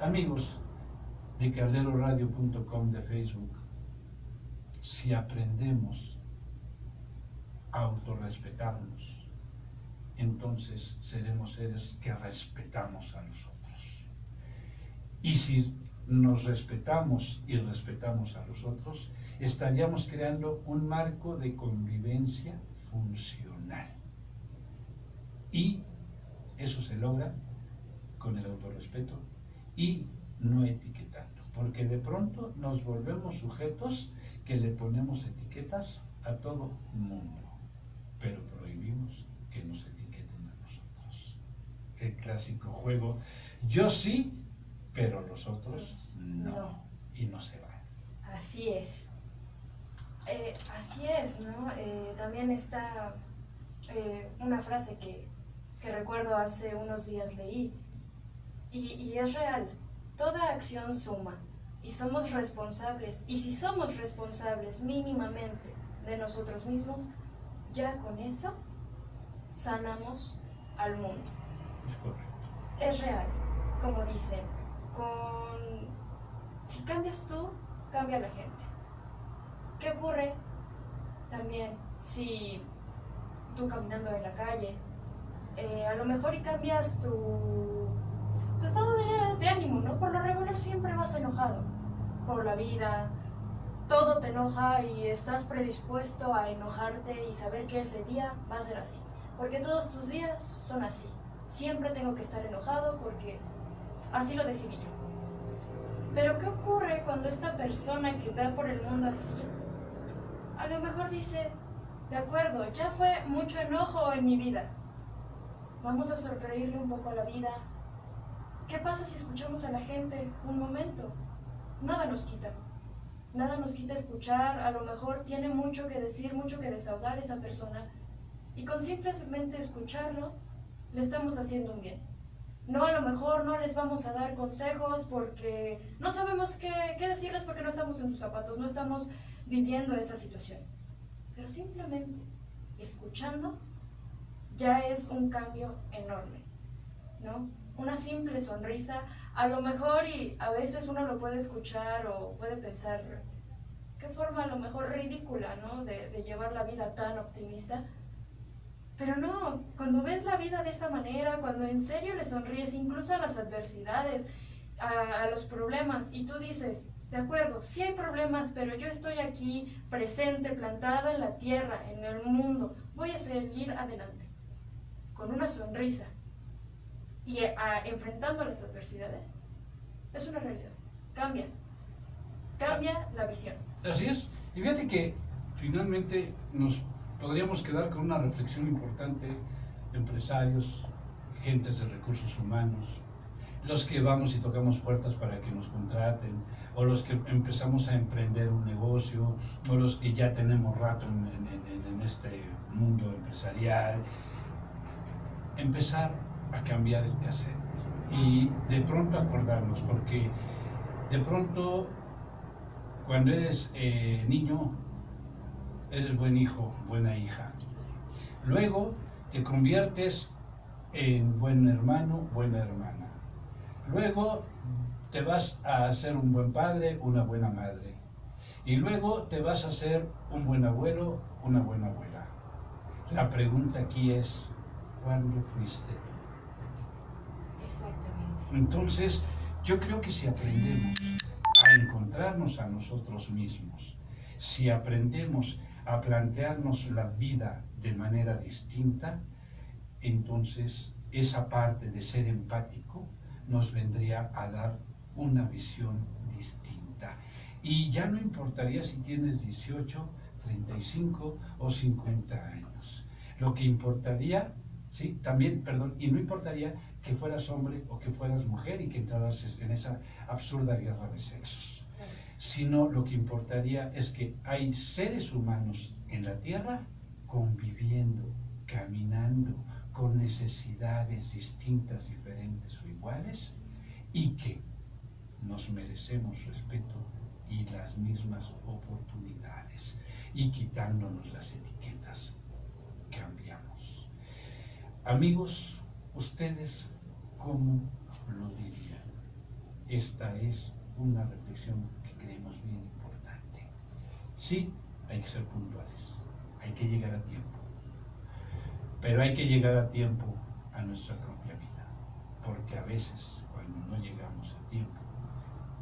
Amigos de calderoradio.com de Facebook, si aprendemos a autorrespetarnos, entonces seremos seres que respetamos a los otros. Y si nos respetamos y respetamos a los otros, estaríamos creando un marco de convivencia funcional. Y eso se logra con el autorrespeto y no etiquetando, porque de pronto nos volvemos sujetos que le ponemos etiquetas a todo mundo, pero prohibimos que nos etiqueten a nosotros. El clásico juego, yo sí, pero los otros no. Y no se van. Así es. Así es, ¿no? También está una frase que recuerdo hace unos días leí, y es real. Toda acción suma, y somos responsables, y si somos responsables mínimamente de nosotros mismos, ya con eso sanamos al mundo. Es correcto. Es real, como dicen, si cambias tú, cambia la gente. ¿Qué ocurre también si tú caminando en la calle, a lo mejor y cambias tu estado de ánimo, ¿no? Por lo regular siempre vas enojado por la vida, todo te enoja y estás predispuesto a enojarte y saber que ese día va a ser así, porque todos tus días son así. Siempre tengo que estar enojado porque así lo decidí yo. Pero ¿qué ocurre cuando esta persona que va por el mundo así, a lo mejor dice, de acuerdo, ya fue mucho enojo en mi vida, vamos a sonreírle un poco a la vida? ¿Qué pasa si escuchamos a la gente un momento? Nada nos quita escuchar. A lo mejor tiene mucho que decir, mucho que desahogar esa persona, y con simplemente escucharlo le estamos haciendo un bien. No, a lo mejor no les vamos a dar consejos porque no sabemos qué decirles, porque no estamos en sus zapatos, no estamos viviendo esa situación, pero simplemente escuchando ya es un cambio enorme, ¿no? una simple sonrisa, a lo mejor, y a veces uno lo puede escuchar o puede pensar, qué forma a lo mejor ridícula, ¿no?, de llevar la vida tan optimista. Pero no, cuando ves la vida de esa manera, cuando en serio le sonríes incluso a las adversidades, a los problemas, y tú dices, de acuerdo, sí hay problemas, pero yo estoy aquí presente, plantado en la tierra, en el mundo, voy a seguir adelante, con una sonrisa, y enfrentando las adversidades, es una realidad, cambia la visión. Así es. Y fíjate que finalmente nos podríamos quedar con una reflexión importante: empresarios, gentes de recursos humanos, los que vamos y tocamos puertas para que nos contraten, o los que empezamos a emprender un negocio, o los que ya tenemos rato en este mundo empresarial, empezar a cambiar el cassette y de pronto acordarnos, porque de pronto cuando eres niño eres buen hijo, buena hija, luego te conviertes en buen hermano, buena hermana, luego te vas a ser un buen padre, una buena madre, y luego te vas a ser un buen abuelo, una buena abuela. La pregunta aquí es, ¿cuándo fuiste tú? Exactamente. Entonces, yo creo que si aprendemos a encontrarnos a nosotros mismos, si aprendemos a plantearnos la vida de manera distinta, entonces esa parte de ser empático nos vendría a dar una visión distinta. Y ya no importaría si tienes 18, 35 o 50 años. Lo que importaría, sí, también, perdón, y no importaría que fueras hombre o que fueras mujer y que entraras en esa absurda guerra de sexos, sino lo que importaría es que hay seres humanos en la Tierra conviviendo, caminando, con necesidades distintas, diferentes o iguales, y que nos merecemos respeto y las mismas oportunidades, y quitándonos las etiquetas cambiamos. Amigos, ¿ustedes cómo lo dirían? Esta es una reflexión que creemos bien importante. Sí, hay que ser puntuales, hay que llegar a tiempo, pero hay que llegar a tiempo a nuestra propia vida, porque a veces cuando no llegamos a tiempo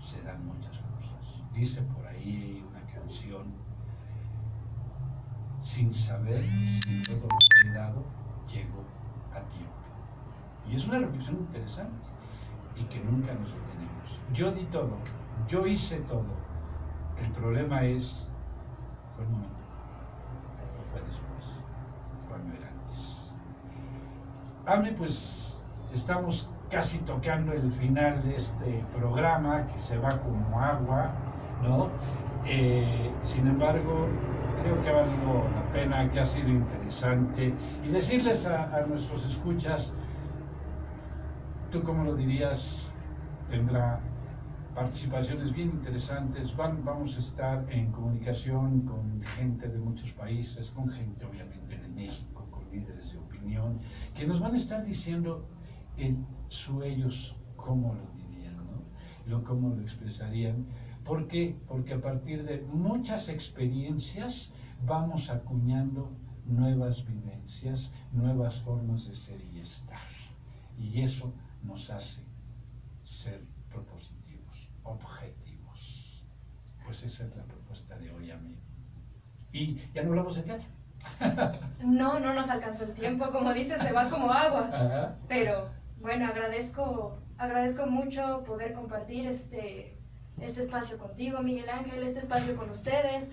se dan muchas cosas. Dice por ahí una canción, sin saber si todo lo que he dado llegó a tiempo. Y es una reflexión interesante y que nunca nos detenemos. Yo di todo, yo hice todo. El problema es, ¿fue el momento o fue después? ¿Cuándo era antes? Hable, pues estamos casi tocando el final de este programa que se va como agua, ¿no? Sin embargo, creo que ha valido la pena, que ha sido interesante, y decirles a nuestros escuchas, ¿tú cómo lo dirías? Tendrá participaciones bien interesantes, vamos a estar en comunicación con gente de muchos países, con gente obviamente de México, con líderes de opinión, que nos van a estar diciendo ellos cómo lo dirían, ¿no? Cómo lo expresarían. ¿Por qué? Porque a partir de muchas experiencias vamos acuñando nuevas vivencias, nuevas formas de ser y estar. Y eso nos hace ser propositivos, objetivos. Pues esa es la propuesta de hoy, amigo. Y ya no hablamos de teatro. No nos alcanzó el tiempo, como dices, se va como agua. Ajá. Pero bueno, agradezco mucho poder compartir este espacio contigo, Miguel Ángel, este espacio con ustedes.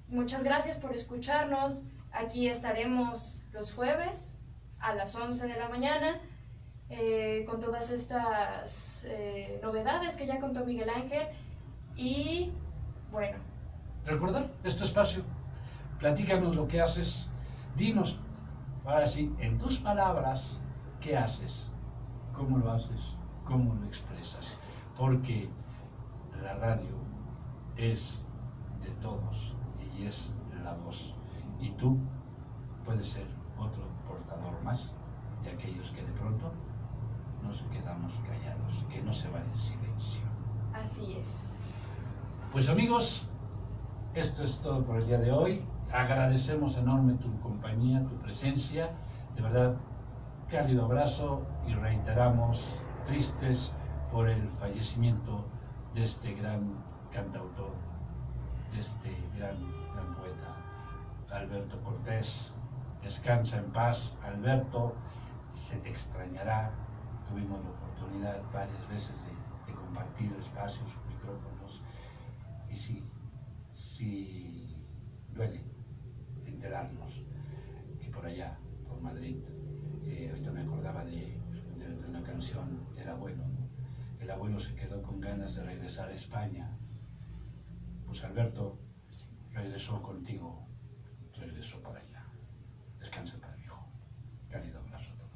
Muchas gracias por escucharnos. Aquí estaremos los jueves a las 11 de la mañana con todas estas novedades que ya contó Miguel Ángel. Y bueno, recordar este espacio, platícanos lo que haces, dinos, ahora sí, en tus palabras, ¿qué haces? ¿Cómo lo haces? ¿Cómo lo expresas? Porque la radio es de todos y es la voz, y tú puedes ser otro portador más de aquellos que de pronto nos quedamos callados, que no se vale el silencio. Así es. Pues amigos, esto es todo por el día de hoy. Agradecemos enorme tu compañía, tu presencia. De verdad, cálido abrazo y reiteramos tristes por el fallecimiento de este gran cantautor, de este gran poeta, Alberto Cortés. Descansa en paz, Alberto, se te extrañará. Tuvimos la oportunidad varias veces de compartir espacios, micrófonos, y sí duele enterarnos que por allá, por Madrid, ahorita me acordaba de una canción, El abuelo, ¿no? El abuelo se quedó con ganas de regresar a España. Pues Alberto regresó contigo, regresó para allá. Descansa en paz, hijo. Cálido abrazo a todos.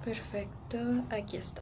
Perfecto, aquí está.